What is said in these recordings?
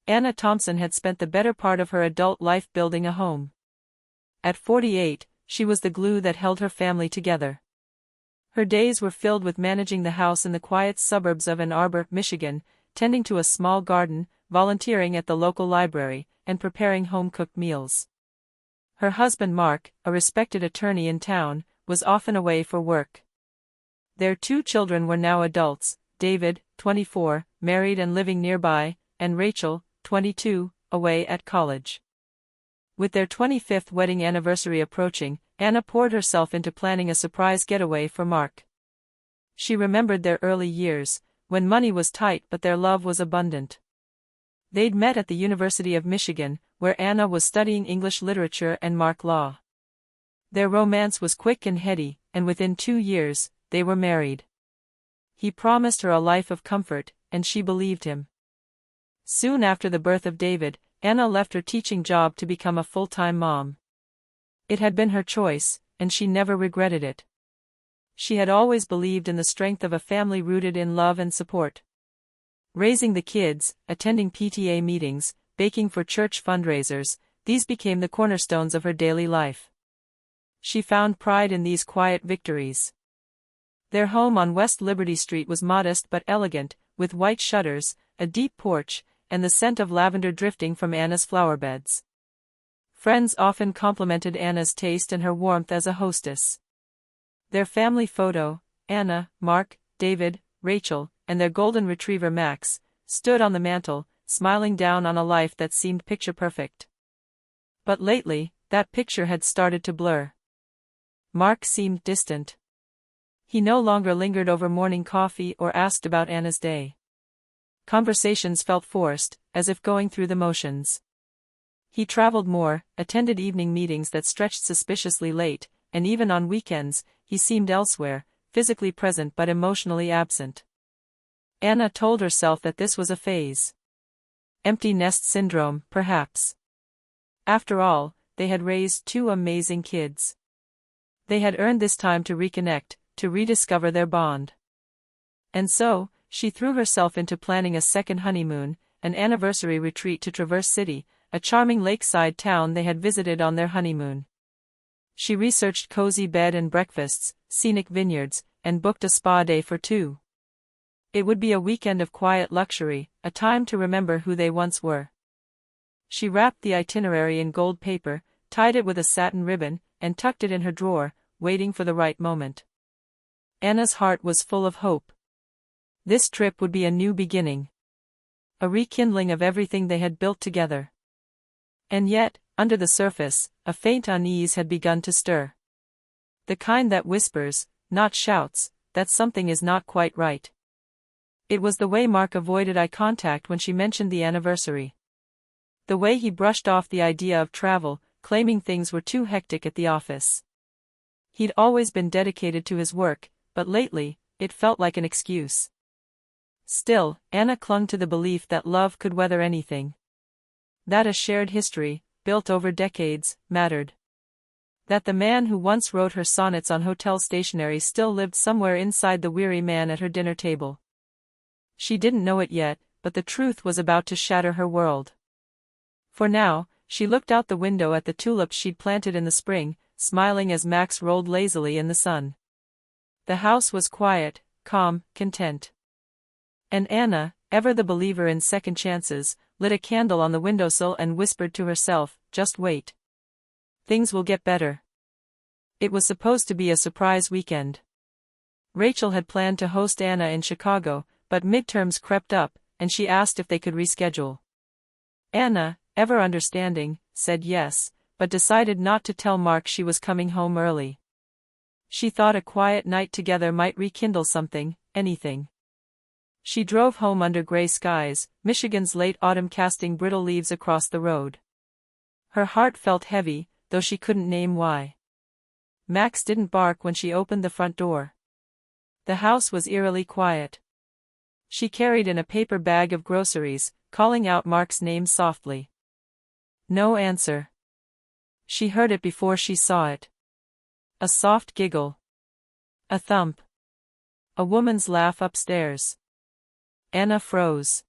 Anna Thompson had spent the better part of her adult life building a home. At 48, she was the glue that held her family together. Her days were filled with managing the house in the quiet suburbs of Ann Arbor, Michigan, tending to a small garden, volunteering at the local library, and preparing home-cooked meals. Her husband Mark, a respected attorney in town, was often away for work. Their 2 children were now adults, David, 24, married and living nearby, and Rachel, 22, away at college. With their 25th wedding anniversary approaching, Anna poured herself into planning a surprise getaway for Mark. She remembered their early years, when money was tight but their love was abundant. They'd met at the University of Michigan, where Anna was studying English literature and Mark law. Their romance was quick and heady, and within 2 years, they were married. He promised her a life of comfort, and she believed him. Soon after the birth of David, Anna left her teaching job to become a full-time mom. It had been her choice, and she never regretted it. She had always believed in the strength of a family rooted in love and support. Raising the kids, attending PTA meetings, baking for church fundraisers, these became the cornerstones of her daily life. She found pride in these quiet victories. Their home on West Liberty Street was modest but elegant, with white shutters, a deep porch, and the scent of lavender drifting from Anna's flower beds. Friends often complimented Anna's taste and her warmth as a hostess. Their family photo, Anna, Mark, David, Rachel, and their golden retriever Max, stood on the mantel, smiling down on a life that seemed picture-perfect. But lately, that picture had started to blur. Mark seemed distant. He no longer lingered over morning coffee or asked about Anna's day. Conversations felt forced, as if going through the motions. He traveled more, attended evening meetings that stretched suspiciously late, and even on weekends, he seemed elsewhere, physically present but emotionally absent. Anna told herself that this was a phase. Empty nest syndrome, perhaps. After all, they had raised 2 amazing kids. They had earned this time to reconnect, to rediscover their bond. And so, she threw herself into planning a second honeymoon, an anniversary retreat to Traverse City, a charming lakeside town they had visited on their honeymoon. She researched cozy bed and breakfasts, scenic vineyards, and booked a spa day for 2. It would be a weekend of quiet luxury, a time to remember who they once were. She wrapped the itinerary in gold paper, tied it with a satin ribbon, and tucked it in her drawer, waiting for the right moment. Anna's heart was full of hope. This trip would be a new beginning. A rekindling of everything they had built together. And yet, under the surface, a faint unease had begun to stir. The kind that whispers, not shouts, that something is not quite right. It was the way Mark avoided eye contact when she mentioned the anniversary. The way he brushed off the idea of travel, claiming things were too hectic at the office. He'd always been dedicated to his work, but lately, it felt like an excuse. Still, Anna clung to the belief that love could weather anything. That a shared history, built over decades, mattered. That the man who once wrote her sonnets on hotel stationery still lived somewhere inside the weary man at her dinner table. She didn't know it yet, but the truth was about to shatter her world. For now, she looked out the window at the tulips she'd planted in the spring, smiling as Max rolled lazily in the sun. The house was quiet, calm, content. And Anna, ever the believer in second chances, lit a candle on the windowsill and whispered to herself, "Just wait. Things will get better." It was supposed to be a surprise weekend. Rachel had planned to host Anna in Chicago, but midterms crept up, and she asked if they could reschedule. Anna, ever understanding, said yes, but decided not to tell Mark she was coming home early. She thought a quiet night together might rekindle something, anything. She drove home under gray skies, Michigan's late autumn casting brittle leaves across the road. Her heart felt heavy, though she couldn't name why. Max didn't bark when she opened the front door. The house was eerily quiet. She carried in a paper bag of groceries, calling out Mark's name softly. No answer. She heard it before she saw it. A soft giggle. A thump. A woman's laugh upstairs. Anna froze.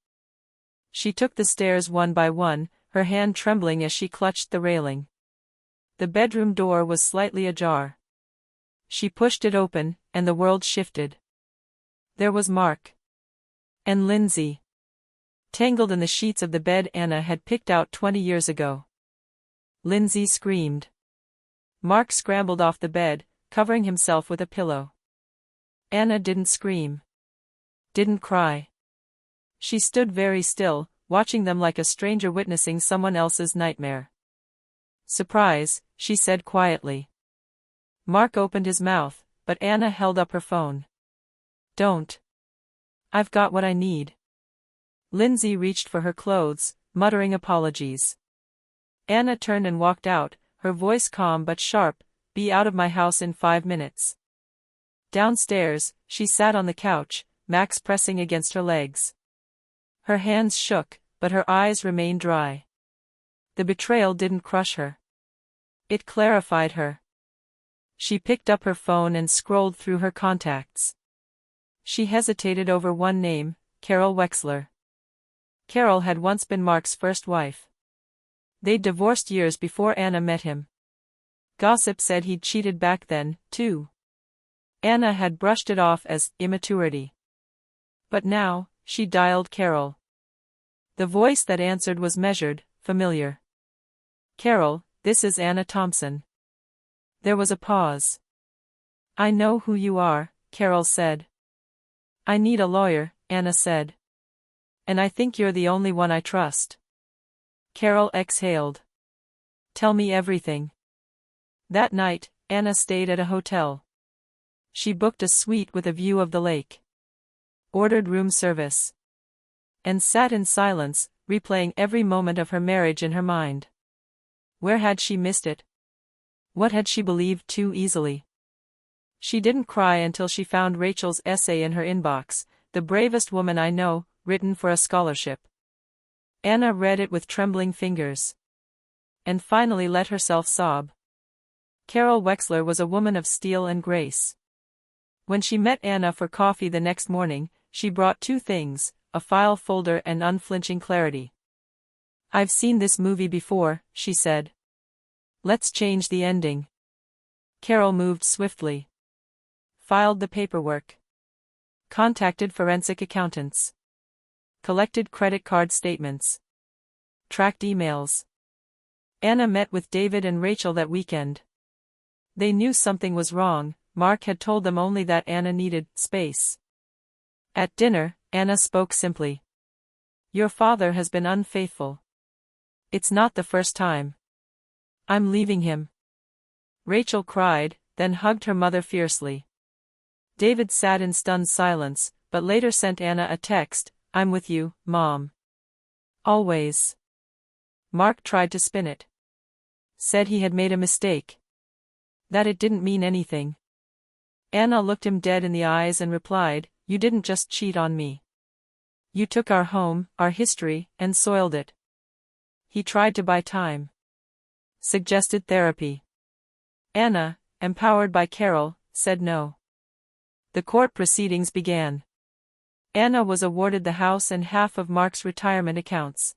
She took the stairs one by one, her hand trembling as she clutched the railing. The bedroom door was slightly ajar. She pushed it open, and the world shifted. There was Mark. And Lindsay. Tangled in the sheets of the bed Anna had picked out 20 years ago. Lindsay screamed. Mark scrambled off the bed, covering himself with a pillow. Anna didn't scream. Didn't cry. She stood very still, watching them like a stranger witnessing someone else's nightmare. "Surprise," she said quietly. Mark opened his mouth, but Anna held up her phone. "Don't. I've got what I need." Lindsay reached for her clothes, muttering apologies. Anna turned and walked out, her voice calm but sharp, "Be out of my house in 5 minutes." Downstairs, she sat on the couch, Max pressing against her legs. Her hands shook, but her eyes remained dry. The betrayal didn't crush her. It clarified her. She picked up her phone and scrolled through her contacts. She hesitated over one name, Carol Wexler. Carol had once been Mark's first wife. They'd divorced years before Anna met him. Gossip said he'd cheated back then, too. Anna had brushed it off as immaturity. But now, she dialed Carol. The voice that answered was measured, familiar. "Carol, this is Anna Thompson." There was a pause. "I know who you are," Carol said. "I need a lawyer," Anna said. "And I think you're the only one I trust." Carol exhaled. "Tell me everything." That night, Anna stayed at a hotel. She booked a suite with a view of the lake. Ordered room service. And sat in silence, replaying every moment of her marriage in her mind. Where had she missed it? What had she believed too easily? She didn't cry until she found Rachel's essay in her inbox, "The Bravest Woman I Know," written for a scholarship. Anna read it with trembling fingers. And finally let herself sob. Carol Wexler was a woman of steel and grace. When she met Anna for coffee the next morning, she brought 2 things, a file folder and unflinching clarity. "I've seen this movie before," she said. "Let's change the ending." Carol moved swiftly. Filed the paperwork. Contacted forensic accountants. Collected credit card statements. Tracked emails. Anna met with David and Rachel that weekend. They knew something was wrong. Mark had told them only that Anna needed space. At dinner, Anna spoke simply. "Your father has been unfaithful. It's not the first time. I'm leaving him." Rachel cried, then hugged her mother fiercely. David sat in stunned silence, but later sent Anna a text, "I'm with you, Mom. Always." Mark tried to spin it. Said he had made a mistake. That it didn't mean anything. Anna looked him dead in the eyes and replied, "You didn't just cheat on me. You took our home, our history, and soiled it." He tried to buy time. Suggested therapy. Anna, empowered by Carol, said no. The court proceedings began. Anna was awarded the house and half of Mark's retirement accounts.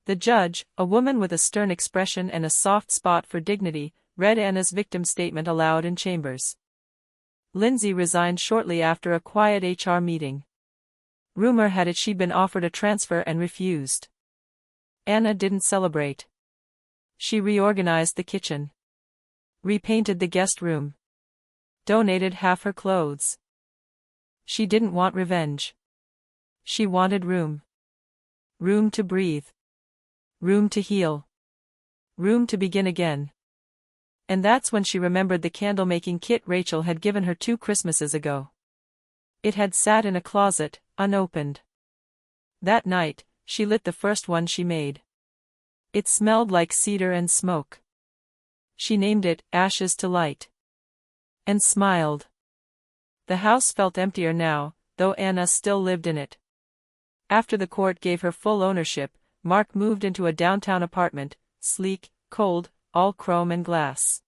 The judge, a woman with a stern expression and a soft spot for dignity, read Anna's victim statement aloud in chambers. Lindsay resigned shortly after a quiet HR meeting. Rumor had it she'd been offered a transfer and refused. Anna didn't celebrate. She reorganized the kitchen. Repainted the guest room. Donated half her clothes. She didn't want revenge. She wanted room. Room to breathe. Room to heal. Room to begin again. And that's when she remembered the candle-making kit Rachel had given her 2 Christmases ago. It had sat in a closet, unopened. That night, she lit the first one she made. It smelled like cedar and smoke. She named it Ashes to Light. And smiled. The house felt emptier now, though Anna still lived in it. After the court gave her full ownership, Mark moved into a downtown apartment, sleek, cold, all chrome and glass.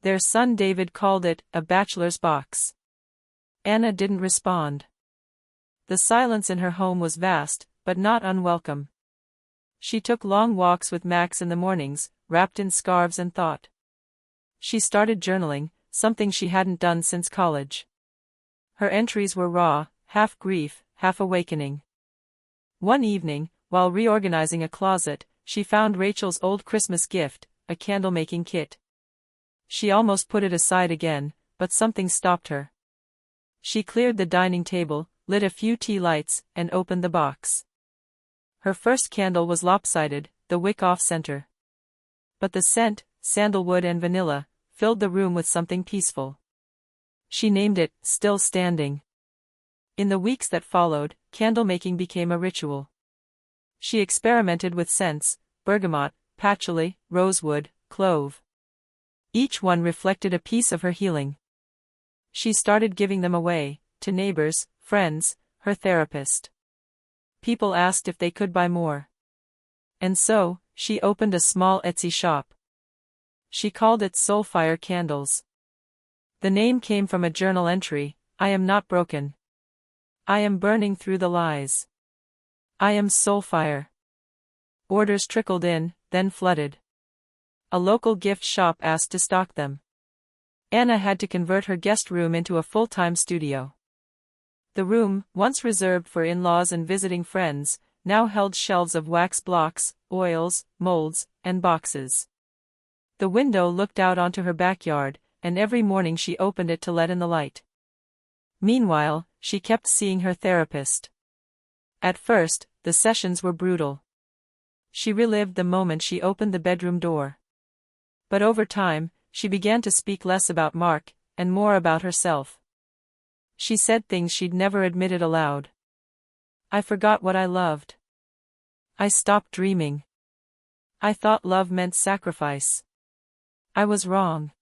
Their son David called it a bachelor's box. Anna didn't respond. The silence in her home was vast, but not unwelcome. She took long walks with Max in the mornings, wrapped in scarves and thought. She started journaling, something she hadn't done since college. Her entries were raw, half grief, half awakening. One evening, while reorganizing a closet, she found Rachel's old Christmas gift, a candle-making kit. She almost put it aside again, but something stopped her. She cleared the dining table, lit a few tea lights, and opened the box. Her first candle was lopsided, the wick off-center. But the scent, sandalwood and vanilla, filled the room with something peaceful. She named it, Still Standing. In the weeks that followed, candle-making became a ritual. She experimented with scents, bergamot, patchouli, rosewood, clove. Each one reflected a piece of her healing. She started giving them away, to neighbors, friends, her therapist. People asked if they could buy more. And so, she opened a small Etsy shop. She called it Soulfire Candles. The name came from a journal entry, I am not broken. I am burning through the lies. I am Soulfire. Orders trickled in, then flooded. A local gift shop asked to stock them. Anna had to convert her guest room into a full-time studio. The room, once reserved for in-laws and visiting friends, now held shelves of wax blocks, oils, molds, and boxes. The window looked out onto her backyard, and every morning she opened it to let in the light. Meanwhile, she kept seeing her therapist. At first, the sessions were brutal. She relived the moment she opened the bedroom door. But over time, she began to speak less about Mark, and more about herself. She said things she'd never admitted aloud. I forgot what I loved. I stopped dreaming. I thought love meant sacrifice. I was wrong.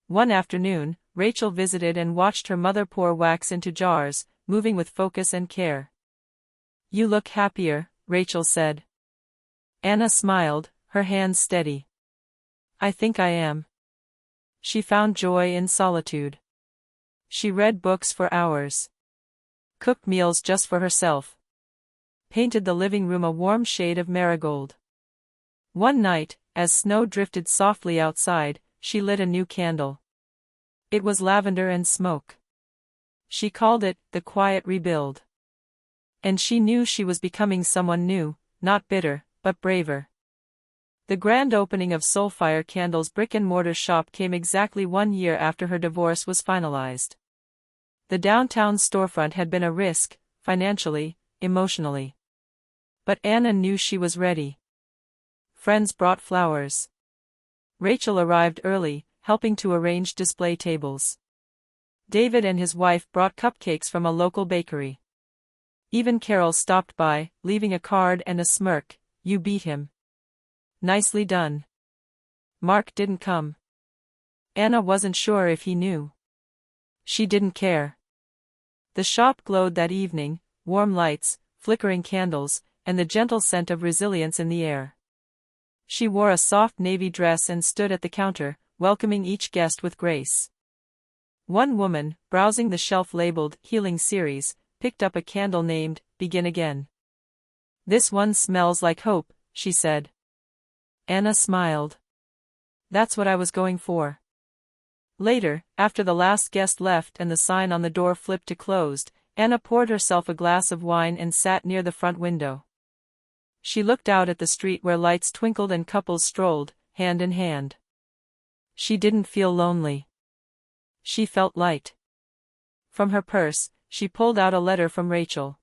One afternoon, Rachel visited and watched her mother pour wax into jars, moving with focus and care. You look happier, Rachel said. Anna smiled, her hands steady. I think I am. She found joy in solitude. She read books for hours. Cooked meals just for herself. Painted the living room a warm shade of marigold. One night, as snow drifted softly outside, she lit a new candle. It was lavender and smoke. She called it, the quiet rebuild. And she knew she was becoming someone new, not bitter, but braver. The grand opening of Soulfire Candles' brick-and-mortar shop came exactly 1 year after her divorce was finalized. The downtown storefront had been a risk, financially, emotionally. But Anna knew she was ready. Friends brought flowers. Rachel arrived early, helping to arrange display tables. David and his wife brought cupcakes from a local bakery. Even Carol stopped by, leaving a card and a smirk. You beat him. Nicely done. Mark didn't come. Anna wasn't sure if he knew. She didn't care. The shop glowed that evening, warm lights, flickering candles, and the gentle scent of resilience in the air. She wore a soft navy dress and stood at the counter, welcoming each guest with grace. One woman, browsing the shelf labeled Healing Series, picked up a candle named Begin Again. This one smells like hope, she said. Anna smiled. That's what I was going for. Later, after the last guest left and the sign on the door flipped to closed, Anna poured herself a glass of wine and sat near the front window. She looked out at the street where lights twinkled and couples strolled, hand in hand. She didn't feel lonely. She felt light. From her purse, she pulled out a letter from Rachel.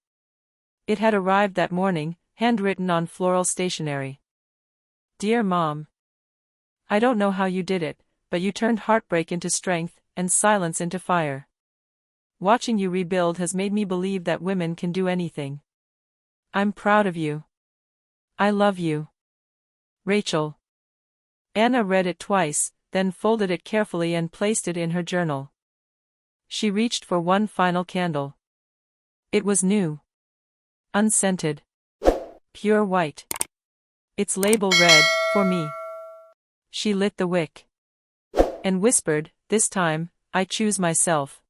It had arrived that morning, handwritten on floral stationery. Dear Mom. I don't know how you did it, but you turned heartbreak into strength, and silence into fire. Watching you rebuild has made me believe that women can do anything. I'm proud of you. I love you. Rachel. Anna read it twice, then folded it carefully and placed it in her journal. She reached for one final candle. It was new. Unscented. Pure white. Its label read, For me. She lit the wick. And whispered, This time, I choose myself.